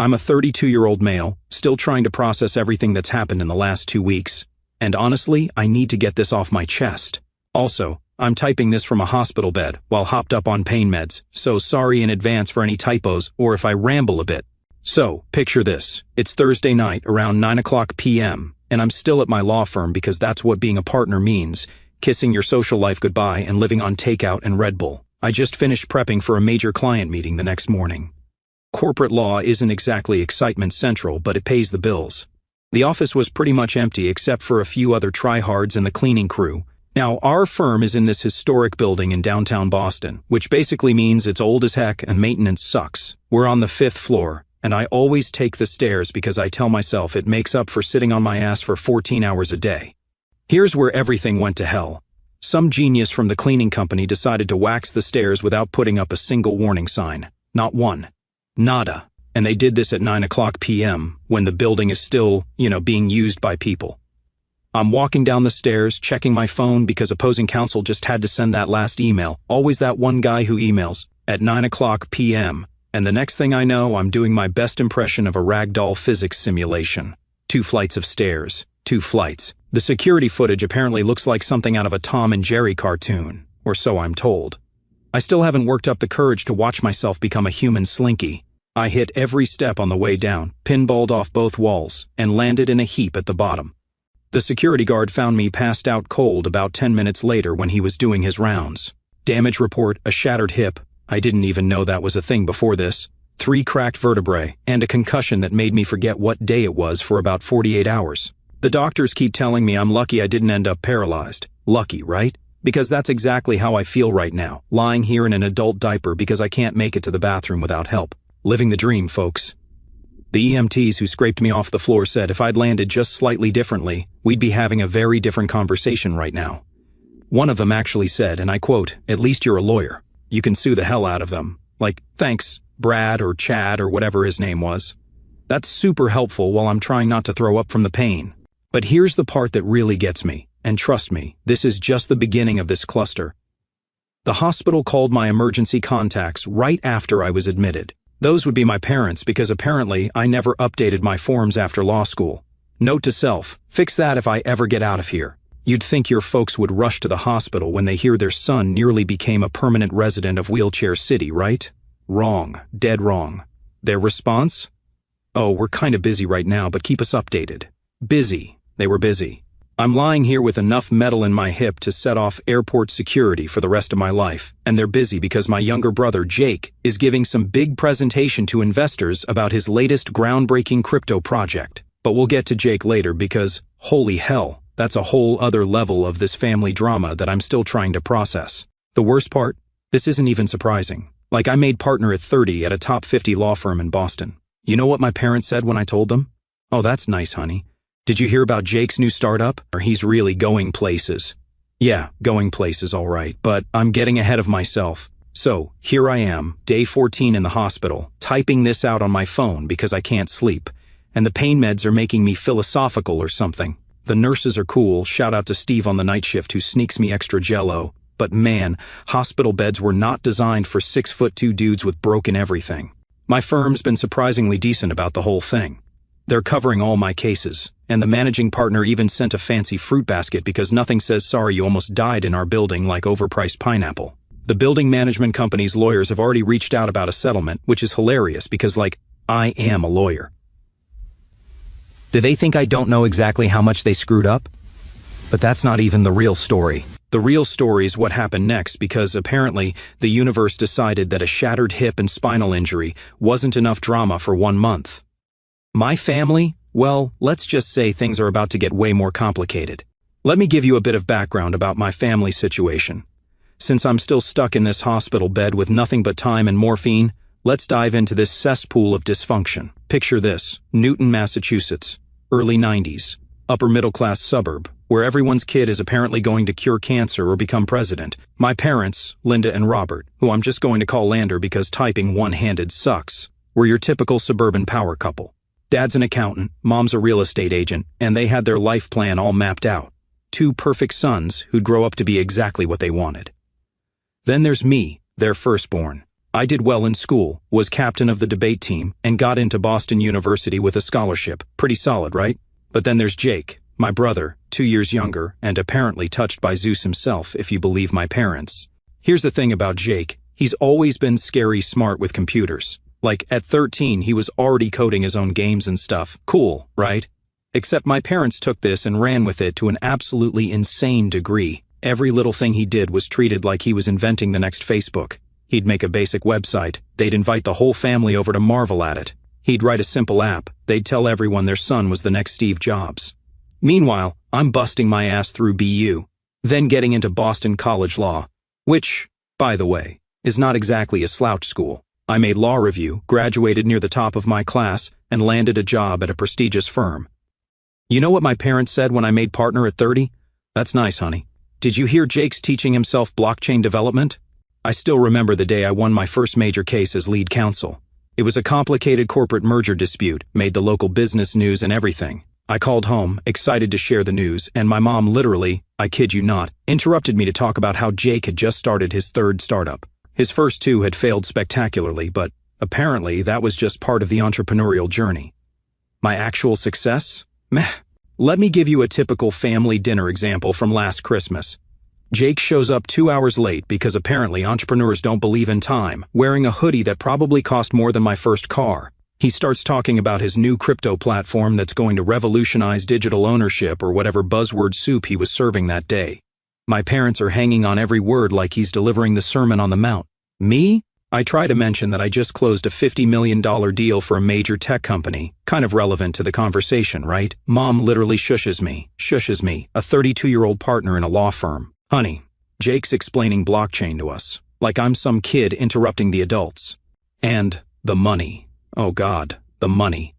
I'm a 32-year-old male, still trying to process everything that's happened in the last 2 weeks. And honestly, I need to get this off my chest. Also, I'm typing this from a hospital bed while hopped up on pain meds, so sorry in advance for any typos or if I ramble a bit. So, picture this. It's Thursday night around 9:00 p.m., and I'm still at my law firm because that's what being a partner means, kissing your social life goodbye and living on takeout and Red Bull. I just finished prepping for a major client meeting the next morning. Corporate law isn't exactly excitement central, but it pays the bills. The office was pretty much empty except for a few other tryhards and the cleaning crew. Now, our firm is in this historic building in downtown Boston, which basically means it's old as heck and maintenance sucks. We're on the 5th floor, and I always take the stairs because I tell myself it makes up for sitting on my ass for 14 hours a day. Here's where everything went to hell. Some genius from the cleaning company decided to wax the stairs without putting up a single warning sign. Not one. Nada. And they did this at 9:00 p.m. when the building is still, being used by people. I'm walking down the stairs, checking my phone because opposing counsel just had to send that last email. Always that one guy who emails at 9:00 p.m. And the next thing I know, I'm doing my best impression of a ragdoll physics simulation. 2 flights of stairs. 2 flights. The security footage apparently looks like something out of a Tom and Jerry cartoon, or so I'm told. I still haven't worked up the courage to watch myself become a human slinky. I hit every step on the way down, pinballed off both walls, and landed in a heap at the bottom. The security guard found me passed out cold about 10 minutes later when he was doing his rounds. Damage report, a shattered hip. I didn't even know that was a thing before this. 3 cracked vertebrae, and a concussion that made me forget what day it was for about 48 hours. The doctors keep telling me I'm lucky I didn't end up paralyzed. Lucky, right? Because that's exactly how I feel right now, lying here in an adult diaper because I can't make it to the bathroom without help. Living the dream, folks. The EMTs who scraped me off the floor said if I'd landed just slightly differently, we'd be having a very different conversation right now. One of them actually said, and I quote, "At least you're a lawyer. You can sue the hell out of them. Like, thanks, Brad or Chad or whatever his name was." That's super helpful while I'm trying not to throw up from the pain. But here's the part that really gets me, and trust me, this is just the beginning of this cluster. The hospital called my emergency contacts right after I was admitted. Those would be my parents because apparently I never updated my forms after law school. Note to self, fix that if I ever get out of here. You'd think your folks would rush to the hospital when they hear their son nearly became a permanent resident of Wheelchair City, right? Wrong. Dead wrong. Their response? "Oh, we're kinda busy right now, but keep us updated." Busy. They were busy. I'm lying here with enough metal in my hip to set off airport security for the rest of my life, and they're busy because my younger brother, Jake, is giving some big presentation to investors about his latest groundbreaking crypto project. But we'll get to Jake later because, holy hell, that's a whole other level of this family drama that I'm still trying to process. The worst part? This isn't even surprising. Like, I made partner at 30 at a top 50 law firm in Boston. You know what my parents said when I told them? "Oh, that's nice, honey. Did you hear about Jake's new startup? Or he's really going places." Yeah, going places, all right, but I'm getting ahead of myself. So, here I am, day 14 in the hospital, typing this out on my phone because I can't sleep, and the pain meds are making me philosophical or something. The nurses are cool, shout out to Steve on the night shift who sneaks me extra Jell-O, but man, hospital beds were not designed for 6'2" dudes with broken everything. My firm's been surprisingly decent about the whole thing. They're covering all my cases, and the managing partner even sent a fancy fruit basket because nothing says sorry you almost died in our building like overpriced pineapple. The building management company's lawyers have already reached out about a settlement, which is hilarious because, I am a lawyer. Do they think I don't know exactly how much they screwed up? But that's not even the real story. The real story is what happened next because apparently the universe decided that a shattered hip and spinal injury wasn't enough drama for 1 month. My family? Well, let's just say things are about to get way more complicated. Let me give you a bit of background about my family situation. Since I'm still stuck in this hospital bed with nothing but time and morphine, let's dive into this cesspool of dysfunction. Picture this, Newton, Massachusetts, early 90s, upper middle class suburb, where everyone's kid is apparently going to cure cancer or become president. My parents, Linda and Robert, who I'm just going to call Lander because typing one-handed sucks, were your typical suburban power couple. Dad's an accountant, mom's a real estate agent, and they had their life plan all mapped out. 2 perfect sons who'd grow up to be exactly what they wanted. Then there's me, their firstborn. I did well in school, was captain of the debate team, and got into Boston University with a scholarship. Pretty solid, right? But then there's Jake, my brother, 2 years younger, and apparently touched by Zeus himself, if you believe my parents. Here's the thing about Jake. He's always been scary smart with computers. Like, at 13, he was already coding his own games and stuff. Cool, right? Except my parents took this and ran with it to an absolutely insane degree. Every little thing he did was treated like he was inventing the next Facebook. He'd make a basic website. They'd invite the whole family over to marvel at it. He'd write a simple app. They'd tell everyone their son was the next Steve Jobs. Meanwhile, I'm busting my ass through BU, then getting into Boston College Law, which, by the way, is not exactly a slouch school. I made law review, graduated near the top of my class, and landed a job at a prestigious firm. You know what my parents said when I made partner at 30? That's nice, honey. Did you hear Jake's teaching himself blockchain development? I still remember the day I won my first major case as lead counsel. It was a complicated corporate merger dispute, made the local business news and everything. I called home, excited to share the news, and my mom literally, I kid you not, interrupted me to talk about how Jake had just started his third startup. His first two had failed spectacularly, but apparently that was just part of the entrepreneurial journey. My actual success? Meh. Let me give you a typical family dinner example from last Christmas. Jake shows up 2 hours late because apparently entrepreneurs don't believe in time, wearing a hoodie that probably cost more than my first car. He starts talking about his new crypto platform that's going to revolutionize digital ownership or whatever buzzword soup he was serving that day. My parents are hanging on every word like he's delivering the Sermon on the Mount. Me? I try to mention that I just closed a $50 million deal for a major tech company, kind of relevant to the conversation, right? Mom literally shushes me, a 32-year-old partner in a law firm. Honey, Jake's explaining blockchain to us, like I'm some kid interrupting the adults. And the money. Oh God, the money.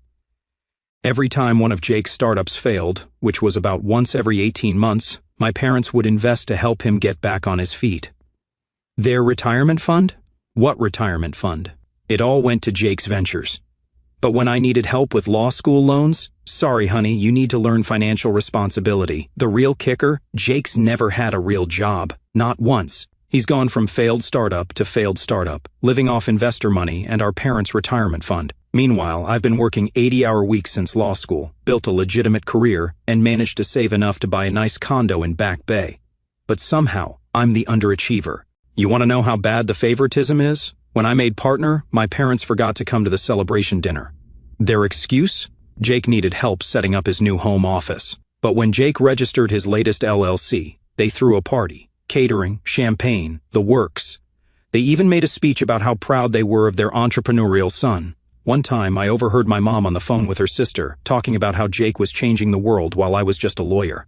Every time one of Jake's startups failed, which was about once every 18 months, my parents would invest to help him get back on his feet. Their retirement fund? What retirement fund? It all went to Jake's ventures. But when I needed help with law school loans, sorry honey, you need to learn financial responsibility. The real kicker, Jake's never had a real job. Not once. He's gone from failed startup to failed startup, living off investor money and our parents' retirement fund. Meanwhile, I've been working 80-hour weeks since law school, built a legitimate career, and managed to save enough to buy a nice condo in Back Bay. But somehow, I'm the underachiever. You want to know how bad the favoritism is? When I made partner, my parents forgot to come to the celebration dinner. Their excuse? Jake needed help setting up his new home office. But when Jake registered his latest LLC, they threw a party. Catering, champagne, the works. They even made a speech about how proud they were of their entrepreneurial son. One time, I overheard my mom on the phone with her sister, talking about how Jake was changing the world while I was just a lawyer.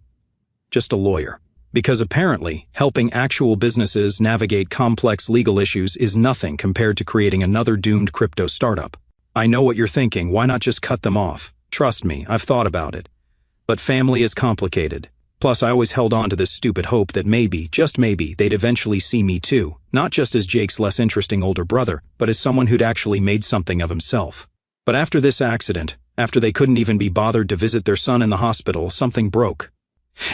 Just a lawyer. Because apparently, helping actual businesses navigate complex legal issues is nothing compared to creating another doomed crypto startup. I know what you're thinking, why not just cut them off? Trust me, I've thought about it. But family is complicated. Plus, I always held on to this stupid hope that maybe, just maybe, they'd eventually see me too, not just as Jake's less interesting older brother, but as someone who'd actually made something of himself. But after this accident, after they couldn't even be bothered to visit their son in the hospital, something broke.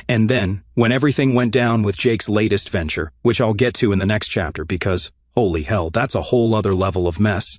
And then, when everything went down with Jake's latest venture, which I'll get to in the next chapter because, holy hell, that's a whole other level of mess.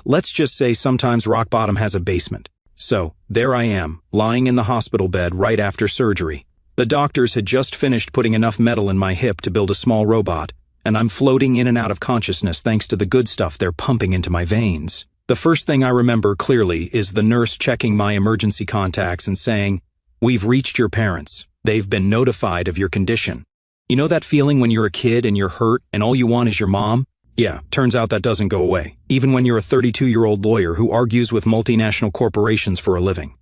Let's just say sometimes rock bottom has a basement. So, there I am, lying in the hospital bed right after surgery. The doctors had just finished putting enough metal in my hip to build a small robot, and I'm floating in and out of consciousness thanks to the good stuff they're pumping into my veins. The first thing I remember clearly is the nurse checking my emergency contacts and saying, "We've reached your parents. They've been notified of your condition." You know that feeling when you're a kid and you're hurt and all you want is your mom? Yeah, turns out that doesn't go away, even when you're a 32-year-old lawyer who argues with multinational corporations for a living.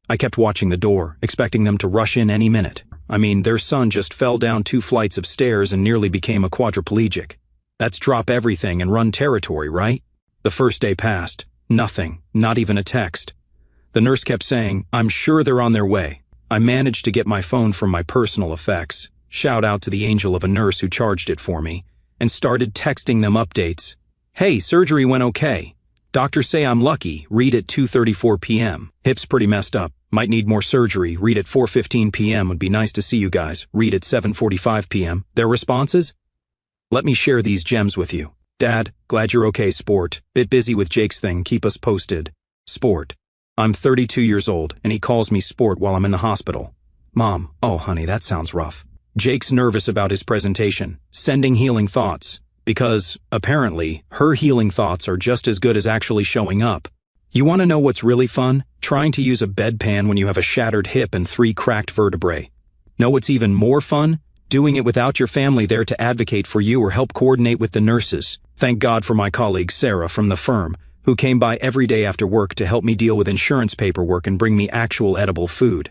I kept watching the door, expecting them to rush in any minute. I mean, their son just fell down 2 flights of stairs and nearly became a quadriplegic. That's drop everything and run territory, right? The first day passed. Nothing, not even a text. The nurse kept saying, "I'm sure they're on their way." I managed to get my phone from my personal effects, shout out to the angel of a nurse who charged it for me, and started texting them updates. "Hey, surgery went okay. Doctors say I'm lucky, read at 2:34 p.m. Hip's pretty messed up, might need more surgery, read at 4:15 p.m. Would be nice to see you guys, read at 7:45 p.m. Their responses? Let me share these gems with you. Dad, glad you're okay, sport. Bit busy with Jake's thing, keep us posted. Sport. I'm 32 years old, and he calls me sport while I'm in the hospital. Mom, oh honey, that sounds rough. Jake's nervous about his presentation, sending healing thoughts, because, apparently, her healing thoughts are just as good as actually showing up. You want to know what's really fun? Trying to use a bedpan when you have a shattered hip and 3 cracked vertebrae. Know what's even more fun? Doing it without your family there to advocate for you or help coordinate with the nurses. Thank God for my colleague Sarah from the firm, who came by every day after work to help me deal with insurance paperwork and bring me actual edible food.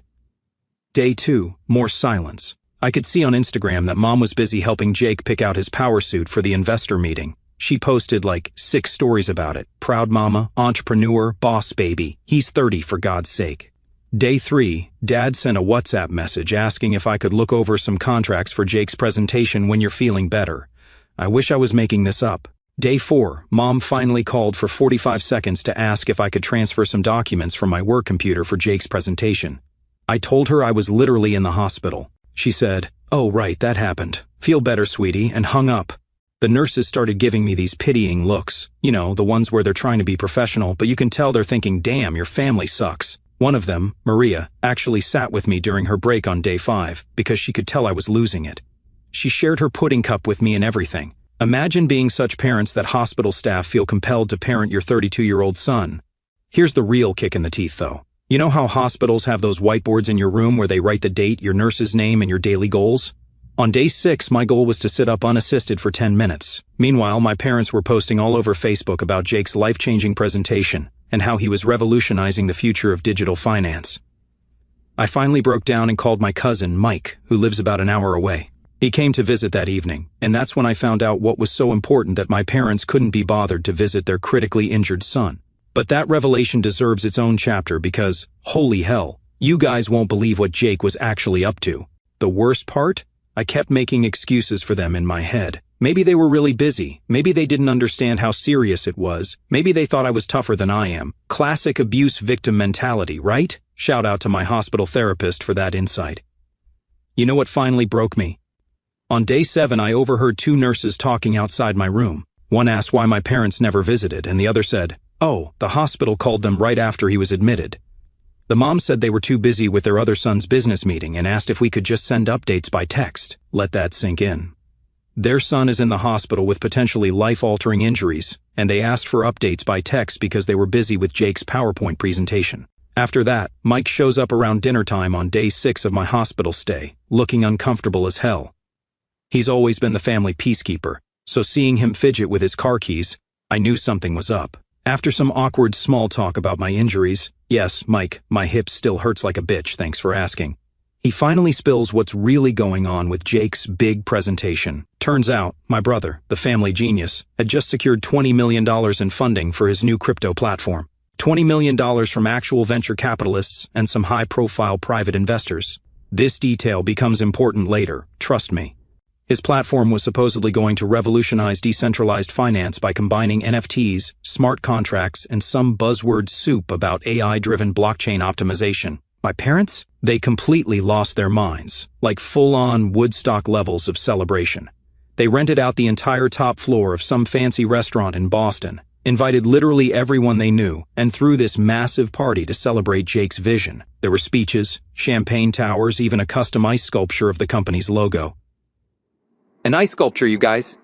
Day 2, more silence. I could see on Instagram that Mom was busy helping Jake pick out his power suit for the investor meeting. She posted like 6 stories about it. Proud mama, entrepreneur, boss baby. He's 30 for God's sake. Day 3, Dad sent a WhatsApp message asking if I could look over some contracts for Jake's presentation when you're feeling better. I wish I was making this up. Day 4, Mom finally called for 45 seconds to ask if I could transfer some documents from my work computer for Jake's presentation. I told her I was literally in the hospital. She said, "Oh right, that happened. Feel better, sweetie," and hung up. The nurses started giving me these pitying looks. You know, the ones where they're trying to be professional, but you can tell they're thinking, damn, your family sucks. One of them, Maria, actually sat with me during her break on day 5 because she could tell I was losing it. She shared her pudding cup with me and everything. Imagine being such parents that hospital staff feel compelled to parent your 32-year-old son. Here's the real kick in the teeth, though. You know how hospitals have those whiteboards in your room where they write the date, your nurse's name, and your daily goals? On day 6, my goal was to sit up unassisted for 10 minutes. Meanwhile, my parents were posting all over Facebook about Jake's life-changing presentation and how he was revolutionizing the future of digital finance. I finally broke down and called my cousin, Mike, who lives about an hour away. He came to visit that evening, and that's when I found out what was so important that my parents couldn't be bothered to visit their critically injured son. But that revelation deserves its own chapter because, holy hell, you guys won't believe what Jake was actually up to. The worst part? I kept making excuses for them in my head. Maybe they were really busy. Maybe they didn't understand how serious it was. Maybe they thought I was tougher than I am. Classic abuse victim mentality, right? Shout out to my hospital therapist for that insight. You know what finally broke me? On day 7, I overheard 2 nurses talking outside my room. One asked why my parents never visited, and the other said, "Oh, the hospital called them right after he was admitted." The mom said they were too busy with their other son's business meeting and asked if we could just send updates by text. Let that sink in. Their son is in the hospital with potentially life-altering injuries, and they asked for updates by text because they were busy with Jake's PowerPoint presentation. After that, Mike shows up around dinner time on day 6 of my hospital stay, looking uncomfortable as hell. He's always been the family peacekeeper, so seeing him fidget with his car keys, I knew something was up. After some awkward small talk about my injuries, yes, Mike, my hip still hurts like a bitch, thanks for asking. He finally spills what's really going on with Jake's big presentation. Turns out, my brother, the family genius, had just secured $20 million in funding for his new crypto platform. $20 million from actual venture capitalists and some high-profile private investors. This detail becomes important later, trust me. His platform was supposedly going to revolutionize decentralized finance by combining NFTs, smart contracts, and some buzzword soup about AI-driven blockchain optimization. My parents? They completely lost their minds, like full-on Woodstock levels of celebration. They rented out the entire top floor of some fancy restaurant in Boston, invited literally everyone they knew, and threw this massive party to celebrate Jake's vision. There were speeches, champagne towers, even a custom ice sculpture of the company's logo. An ice sculpture, you guys.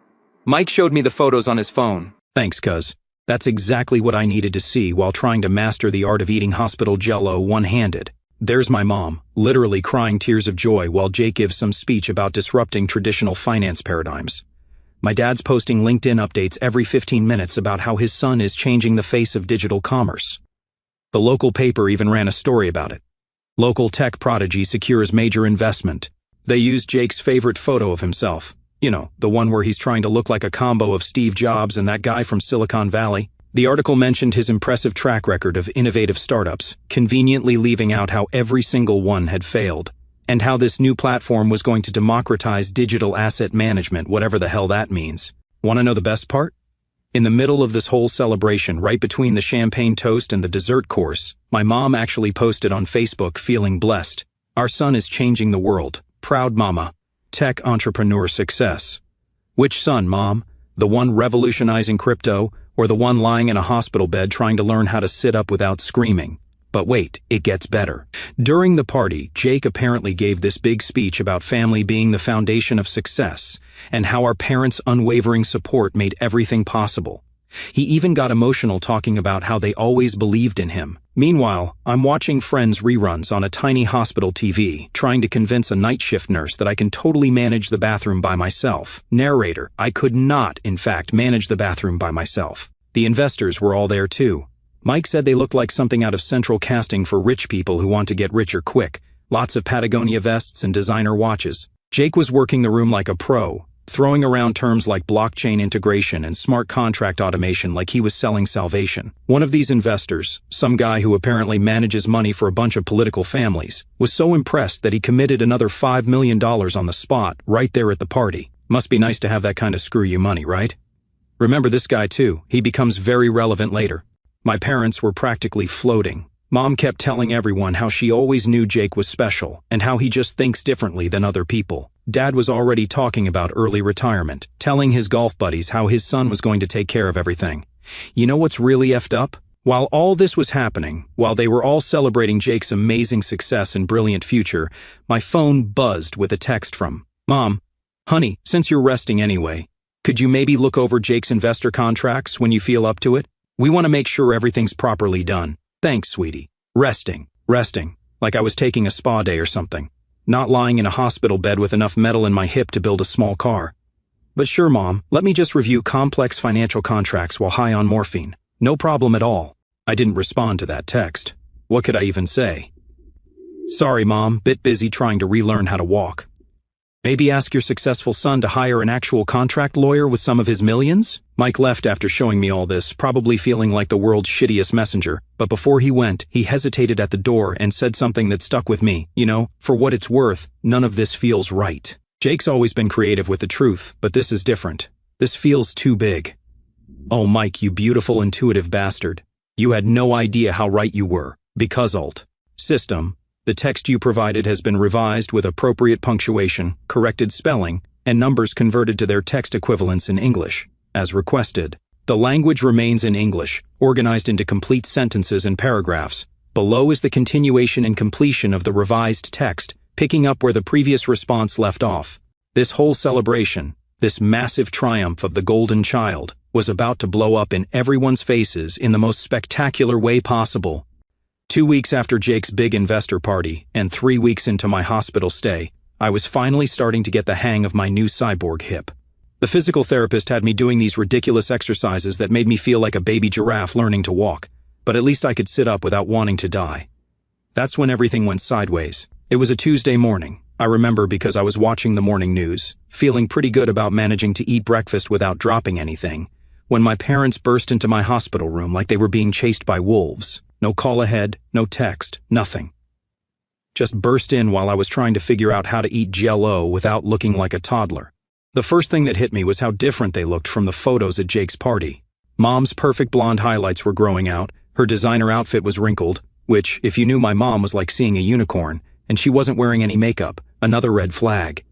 Mike showed me the photos on his phone. Thanks, cuz. That's exactly what I needed to see while trying to master the art of eating hospital jello one-handed. There's my mom, literally crying tears of joy while Jake gives some speech about disrupting traditional finance paradigms. My dad's posting LinkedIn updates every 15 minutes about how his son is changing the face of digital commerce. The local paper even ran a story about it. Local tech prodigy secures major investment. They used Jake's favorite photo of himself. You know, the one where he's trying to look like a combo of Steve Jobs and that guy from Silicon Valley. The article mentioned his impressive track record of innovative startups, conveniently leaving out how every single one had failed, and how this new platform was going to democratize digital asset management, whatever the hell that means. Want to know the best part? In the middle of this whole celebration, right between the champagne toast and the dessert course, my mom actually posted on Facebook feeling blessed. Our son is changing the world. Proud mama. Tech entrepreneur success. Which son, Mom? The one revolutionizing crypto, or the one lying in a hospital bed trying to learn how to sit up without screaming? But wait, it gets better. During the party, Jake apparently gave this big speech about family being the foundation of success, and how our parents' unwavering support made everything possible. He even got emotional talking about how they always believed in him. Meanwhile, I'm watching Friends reruns on a tiny hospital TV, trying to convince a night shift nurse that I can totally manage the bathroom by myself. Narrator, I could not, in fact, manage the bathroom by myself. The investors were all there too. Mike said they looked like something out of central casting for rich people who want to get richer quick. Lots of Patagonia vests and designer watches. Jake was working the room like a pro, throwing around terms like blockchain integration and smart contract automation like he was selling salvation. One of these investors, some guy who apparently manages money for a bunch of political families, was so impressed that he committed another $5 million on the spot right there at the party. Must be nice to have that kind of screw-you money, right? Remember this guy too. He becomes very relevant later. My parents were practically floating. Mom kept telling everyone how she always knew Jake was special and how he just thinks differently than other people. Dad was already talking about early retirement, telling his golf buddies how his son was going to take care of everything. You know what's really effed up? While all this was happening, while they were all celebrating Jake's amazing success and brilliant future, my phone buzzed with a text from Mom. Honey, since you're resting anyway, could you maybe look over Jake's investor contracts when you feel up to it? We want to make sure everything's properly done. Thanks, sweetie. Resting. Like I was taking a spa day or something. Not lying in a hospital bed with enough metal in my hip to build a small car. But sure, Mom, let me just review complex financial contracts while high on morphine. No problem at all. I didn't respond to that text. What could I even say? Sorry, Mom, bit busy trying to relearn how to walk. Maybe ask your successful son to hire an actual contract lawyer with some of his millions? Mike left after showing me all this, probably feeling like the world's shittiest messenger, but before he went, he hesitated at the door and said something that stuck with me. You know, for what it's worth, none of this feels right. Jake's always been creative with the truth, but this is different. This feels too big. Oh, Mike, you beautiful, intuitive bastard. You had no idea how right you were. Because alt. System. The text you provided has been revised with appropriate punctuation, corrected spelling, and numbers converted to their text equivalents in English, as requested. The language remains in English, organized into complete sentences and paragraphs. Below is the continuation and completion of the revised text, picking up where the previous response left off. This whole celebration, this massive triumph of the golden child, was about to blow up in everyone's faces in the most spectacular way possible. 2 weeks after Jake's big investor party, and 3 weeks into my hospital stay, I was finally starting to get the hang of my new cyborg hip. The physical therapist had me doing these ridiculous exercises that made me feel like a baby giraffe learning to walk, but at least I could sit up without wanting to die. That's when everything went sideways. It was a Tuesday morning. I remember because I was watching the morning news, feeling pretty good about managing to eat breakfast without dropping anything, when my parents burst into my hospital room like they were being chased by wolves. No call ahead, no text, nothing. Just burst in while I was trying to figure out how to eat Jell-O without looking like a toddler. The first thing that hit me was how different they looked from the photos at Jake's party. Mom's perfect blonde highlights were growing out, her designer outfit was wrinkled, which, if you knew my mom, was like seeing a unicorn, and she wasn't wearing any makeup, another red flag.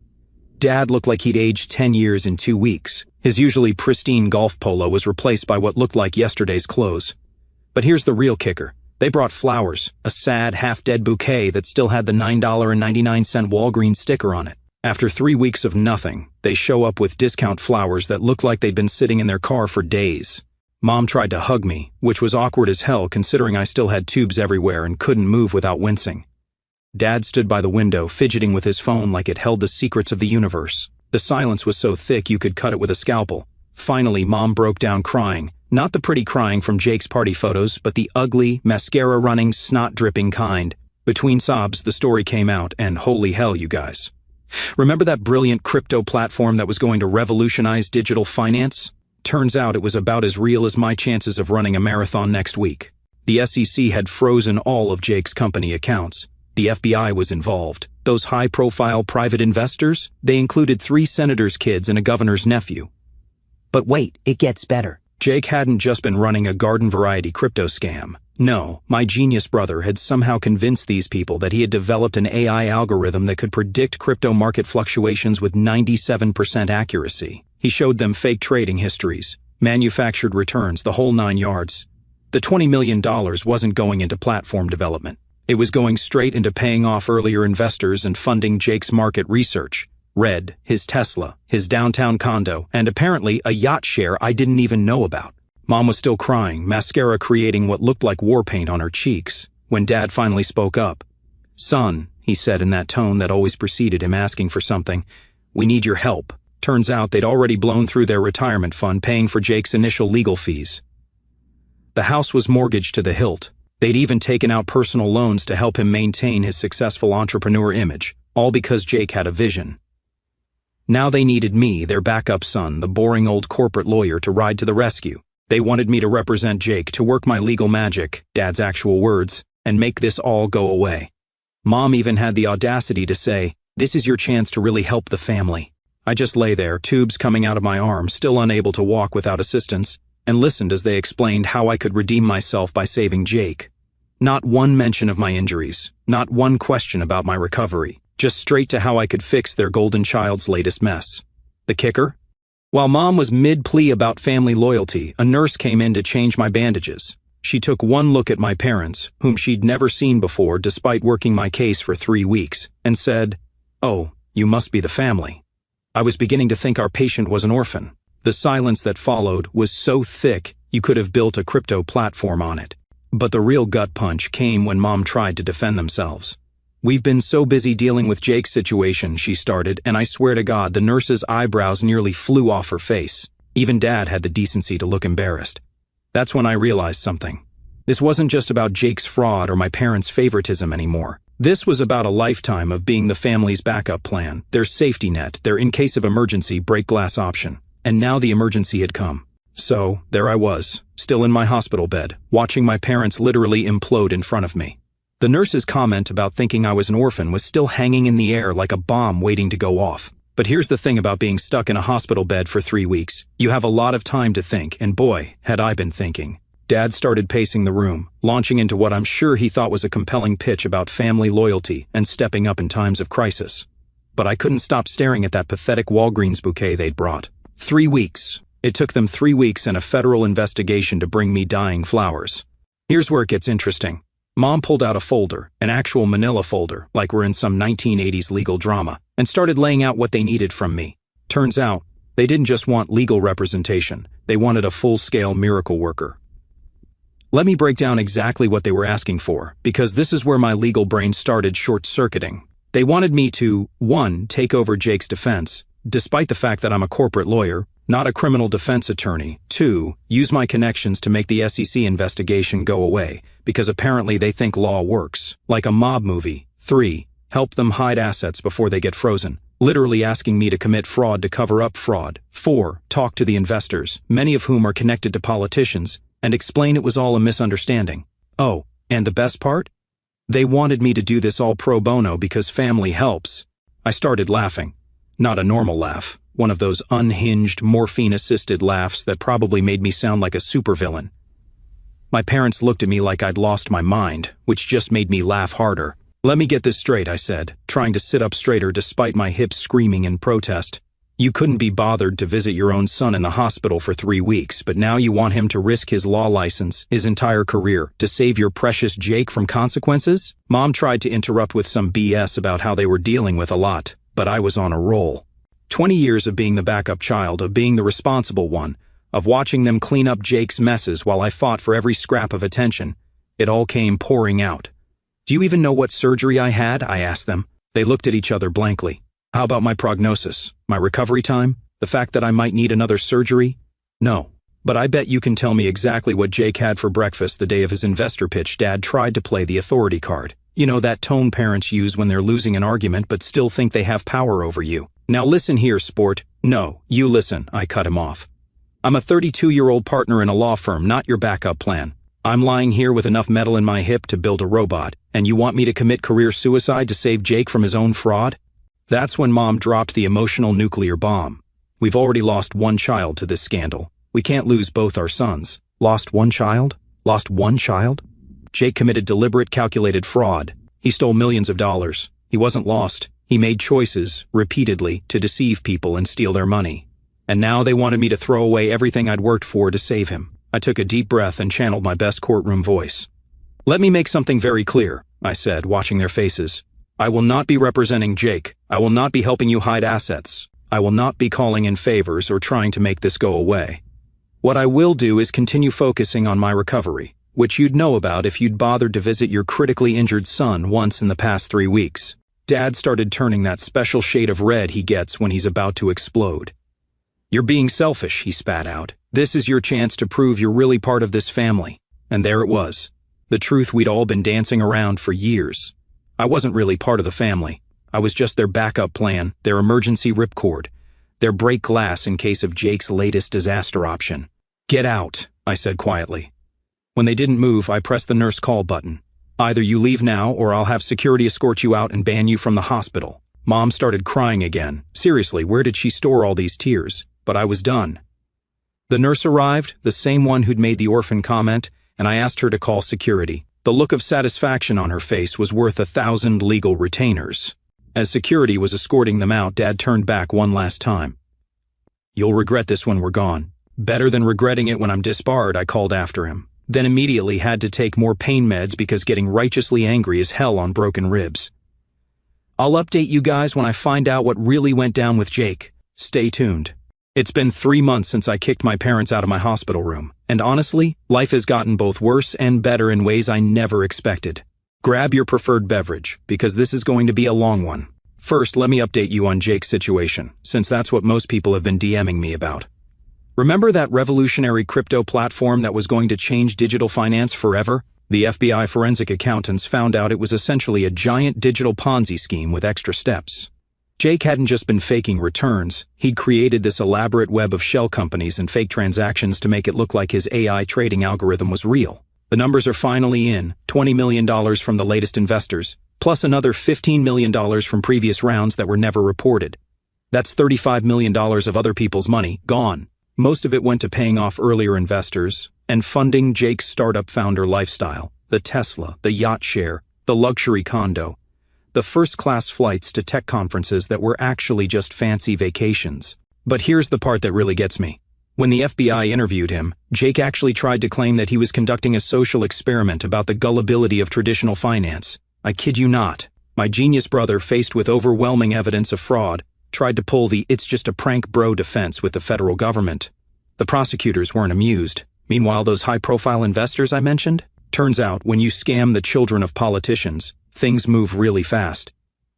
Dad looked like he'd aged 10 years in 2 weeks. His usually pristine golf polo was replaced by what looked like yesterday's clothes. But here's the real kicker. They brought flowers, a sad, half-dead bouquet that still had the $9.99 Walgreens sticker on it. After 3 weeks of nothing, they show up with discount flowers that looked like they'd been sitting in their car for days. Mom tried to hug me, which was awkward as hell considering I still had tubes everywhere and couldn't move without wincing. Dad stood by the window, fidgeting with his phone like it held the secrets of the universe. The silence was so thick you could cut it with a scalpel. Finally, Mom broke down crying. Not the pretty crying from Jake's party photos, but the ugly, mascara-running, snot-dripping kind. Between sobs, the story came out, and holy hell, you guys. Remember that brilliant crypto platform that was going to revolutionize digital finance? Turns out it was about as real as my chances of running a marathon next week. The SEC had frozen all of Jake's company accounts. The FBI was involved. Those high-profile private investors, they included 3 senators' kids and a governor's nephew. But wait, it gets better. Jake hadn't just been running a garden-variety crypto scam. No, my genius brother had somehow convinced these people that he had developed an AI algorithm that could predict crypto market fluctuations with 97% accuracy. He showed them fake trading histories, manufactured returns, the whole 9 yards. The $20 million wasn't going into platform development. It was going straight into paying off earlier investors and funding Jake's market research. Red, his Tesla, his downtown condo, and apparently a yacht share I didn't even know about. Mom was still crying, mascara creating what looked like war paint on her cheeks, when Dad finally spoke up. "Son," he said in that tone that always preceded him asking for something, "we need your help." Turns out they'd already blown through their retirement fund paying for Jake's initial legal fees. The house was mortgaged to the hilt. They'd even taken out personal loans to help him maintain his successful entrepreneur image, all because Jake had a vision. Now they needed me, their backup son, the boring old corporate lawyer, to ride to the rescue. They wanted me to represent Jake, to work my legal magic, Dad's actual words, and make this all go away. Mom even had the audacity to say, "This is your chance to really help the family." I just lay there, tubes coming out of my arm, still unable to walk without assistance, and listened as they explained how I could redeem myself by saving Jake. Not one mention of my injuries, not one question about my recovery, just straight to how I could fix their golden child's latest mess. The kicker? While Mom was mid-plea about family loyalty, a nurse came in to change my bandages. She took one look at my parents, whom she'd never seen before despite working my case for 3 weeks, and said, "Oh, you must be the family." I was beginning to think our patient was an orphan. The silence that followed was so thick you could have built a crypto platform on it. But the real gut punch came when Mom tried to defend themselves. "We've been so busy dealing with Jake's situation," she started, and I swear to God the nurse's eyebrows nearly flew off her face. Even Dad had the decency to look embarrassed. That's when I realized something. This wasn't just about Jake's fraud or my parents' favoritism anymore. This was about a lifetime of being the family's backup plan, their safety net, their in-case-of-emergency break-glass option. And now the emergency had come. So, there I was, still in my hospital bed, watching my parents literally implode in front of me. The nurse's comment about thinking I was an orphan was still hanging in the air like a bomb waiting to go off. But here's the thing about being stuck in a hospital bed for 3 weeks. You have a lot of time to think, and boy, had I been thinking. Dad started pacing the room, launching into what I'm sure he thought was a compelling pitch about family loyalty and stepping up in times of crisis. But I couldn't stop staring at that pathetic Walgreens bouquet they'd brought. 3 weeks. It took them 3 weeks and a federal investigation to bring me dying flowers. Here's where it gets interesting. Mom pulled out a folder, an actual manila folder, like we're in some 1980s legal drama, and started laying out what they needed from me. Turns out, they didn't just want legal representation, they wanted a full-scale miracle worker. Let me break down exactly what they were asking for, because this is where my legal brain started short-circuiting. They wanted me to, 1, take over Jake's defense, despite the fact that I'm a corporate lawyer, not a criminal defense attorney. 2, use my connections to make the SEC investigation go away, because apparently they think law works, like a mob movie. 3, help them hide assets before they get frozen, literally asking me to commit fraud to cover up fraud. 4, talk to the investors, many of whom are connected to politicians, and explain it was all a misunderstanding. Oh, and the best part? They wanted me to do this all pro bono because family helps. I started laughing. Not a normal laugh, one of those unhinged, morphine-assisted laughs that probably made me sound like a supervillain. My parents looked at me like I'd lost my mind, which just made me laugh harder. "Let me get this straight," I said, trying to sit up straighter despite my hips screaming in protest. "You couldn't be bothered to visit your own son in the hospital for 3 weeks, but now you want him to risk his law license, his entire career, to save your precious Jake from consequences?" Mom tried to interrupt with some BS about how they were dealing with a lot, but I was on a roll. 20 years of being the backup child, of being the responsible one, of watching them clean up Jake's messes while I fought for every scrap of attention. It all came pouring out. "Do you even know what surgery I had?" I asked them. They looked at each other blankly. "How about my prognosis? My recovery time? The fact that I might need another surgery?" "No. But I bet you can tell me exactly what Jake had for breakfast the day of his investor pitch." Dad tried to play the authority card. You know, that tone parents use when they're losing an argument but still think they have power over you. "Now listen here, sport." "No, you listen," I cut him off. "I'm a 32-year-old partner in a law firm, not your backup plan. I'm lying here with enough metal in my hip to build a robot, and you want me to commit career suicide to save Jake from his own fraud?" That's when Mom dropped the emotional nuclear bomb. "We've already lost one child to this scandal. We can't lose both our sons." "Lost one child? Lost one child?" "Jake committed deliberate, calculated fraud. He stole millions of dollars. He wasn't lost. He made choices, repeatedly, to deceive people and steal their money. And now they wanted me to throw away everything I'd worked for to save him. I took a deep breath and channeled my best courtroom voice. "Let me make something very clear," I said, watching their faces. "I will not be representing Jake. I will not be helping you hide assets. I will not be calling in favors or trying to make this go away. What I will do is continue focusing on my recovery, which you'd know about if you'd bothered to visit your critically injured son once in the past 3 weeks." Dad started turning that special shade of red he gets when he's about to explode. "You're being selfish," he spat out. "This is your chance to prove you're really part of this family." And there it was. The truth we'd all been dancing around for years. I wasn't really part of the family. I was just their backup plan, their emergency ripcord, their break glass in case of Jake's latest disaster option. "Get out," I said quietly. When they didn't move, I pressed the nurse call button. "Either you leave now or I'll have security escort you out and ban you from the hospital." Mom started crying again. Seriously, where did she store all these tears? But I was done. The nurse arrived, the same one who'd made the orphan comment, and I asked her to call security. The look of satisfaction on her face was worth 1,000 legal retainers. As security was escorting them out, Dad turned back one last time. "You'll regret this when we're gone." "Better than regretting it when I'm disbarred," I called after him. Then immediately had to take more pain meds because getting righteously angry is hell on broken ribs. "I'll update you guys when I find out what really went down with Jake. Stay tuned." It's been 3 months since I kicked my parents out of my hospital room, and honestly, life has gotten both worse and better in ways I never expected. Grab your preferred beverage, because this is going to be a long one. First, let me update you on Jake's situation, since that's what most people have been DMing me about. Remember that revolutionary crypto platform that was going to change digital finance forever? The FBI forensic accountants found out it was essentially a giant digital Ponzi scheme with extra steps. Jake hadn't just been faking returns, he'd created this elaborate web of shell companies and fake transactions to make it look like his AI trading algorithm was real. The numbers are finally in, $20 million from the latest investors, plus another $15 million from previous rounds that were never reported. That's $35 million of other people's money, gone. Most of it went to paying off earlier investors and funding Jake's startup founder lifestyle, the Tesla, the yacht share, the luxury condo, the first-class flights to tech conferences that were actually just fancy vacations. But here's the part that really gets me. When the FBI interviewed him, Jake actually tried to claim that he was conducting a social experiment about the gullibility of traditional finance. I kid you not. My genius brother, faced with overwhelming evidence of fraud, tried to pull the "it's just a prank bro" defense with the federal government. The prosecutors weren't amused. Meanwhile, those high-profile investors I mentioned? Turns out, when you scam the children of politicians, things move really fast.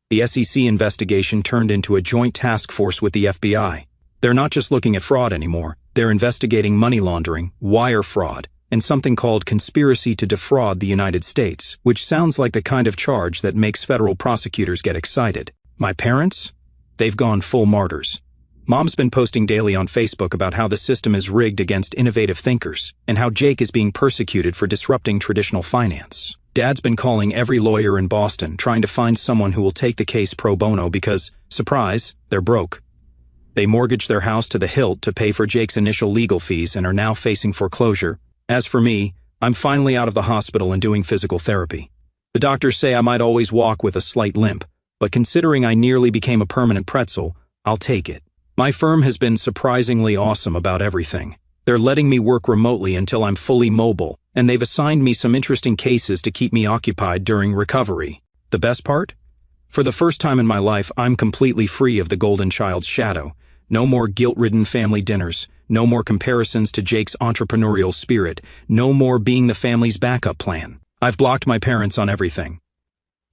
The SEC investigation turned into a joint task force with the FBI. They're not just looking at fraud anymore. They're investigating money laundering, wire fraud, and something called conspiracy to defraud the United States, which sounds like the kind of charge that makes federal prosecutors get excited. My parents? They've gone full martyrs. Mom's been posting daily on Facebook about how the system is rigged against innovative thinkers, and how Jake is being persecuted for disrupting traditional finance. Dad's been calling every lawyer in Boston, trying to find someone who will take the case pro bono because, surprise, they're broke. They mortgaged their house to the hilt to pay for Jake's initial legal fees and are now facing foreclosure. As for me, I'm finally out of the hospital and doing physical therapy. The doctors say I might always walk with a slight limp, but considering I nearly became a permanent pretzel, I'll take it. My firm has been surprisingly awesome about everything. They're letting me work remotely until I'm fully mobile, and they've assigned me some interesting cases to keep me occupied during recovery. The best part? For the first time in my life, I'm completely free of the golden child's shadow. No more guilt-ridden family dinners, no more comparisons to Jake's entrepreneurial spirit, no more being the family's backup plan. I've blocked my parents on everything.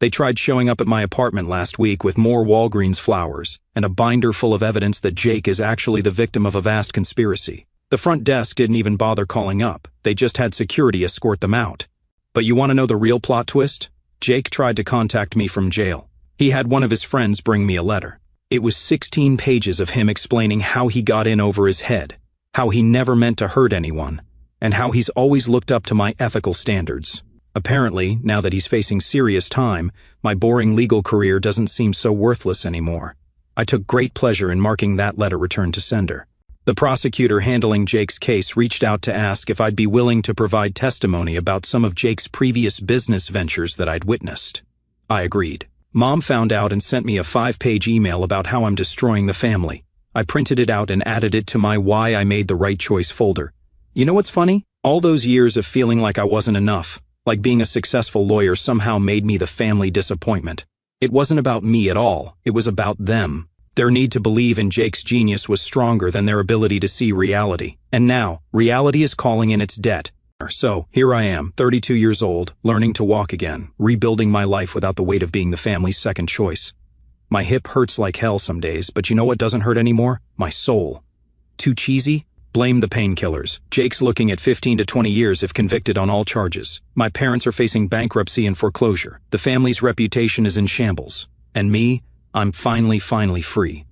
They tried showing up at my apartment last week with more Walgreens flowers and a binder full of evidence that Jake is actually the victim of a vast conspiracy. The front desk didn't even bother calling up. They just had security escort them out. But you want to know the real plot twist? Jake tried to contact me from jail. He had one of his friends bring me a letter. It was 16 pages of him explaining how he got in over his head, how he never meant to hurt anyone, and how he's always looked up to my ethical standards. Apparently, now that he's facing serious time, my boring legal career doesn't seem so worthless anymore. I took great pleasure in marking that letter returned to sender. The prosecutor handling Jake's case reached out to ask if I'd be willing to provide testimony about some of Jake's previous business ventures that I'd witnessed. I agreed. Mom found out and sent me a 5-page email about how I'm destroying the family. I printed it out and added it to my Why I Made the Right Choice folder. You know what's funny? All those years of feeling like I wasn't enough, like being a successful lawyer, somehow made me the family disappointment. It wasn't about me at all, it was about them. Their need to believe in Jake's genius was stronger than their ability to see reality. And now, reality is calling in its debt. So, here I am, 32 years old, learning to walk again, rebuilding my life without the weight of being the family's second choice. My hip hurts like hell some days, but you know what doesn't hurt anymore? My soul. Too cheesy? Blame the painkillers. Jake's looking at 15 to 20 years if convicted on all charges. My parents are facing bankruptcy and foreclosure. The family's reputation is in shambles. And me? I'm finally free.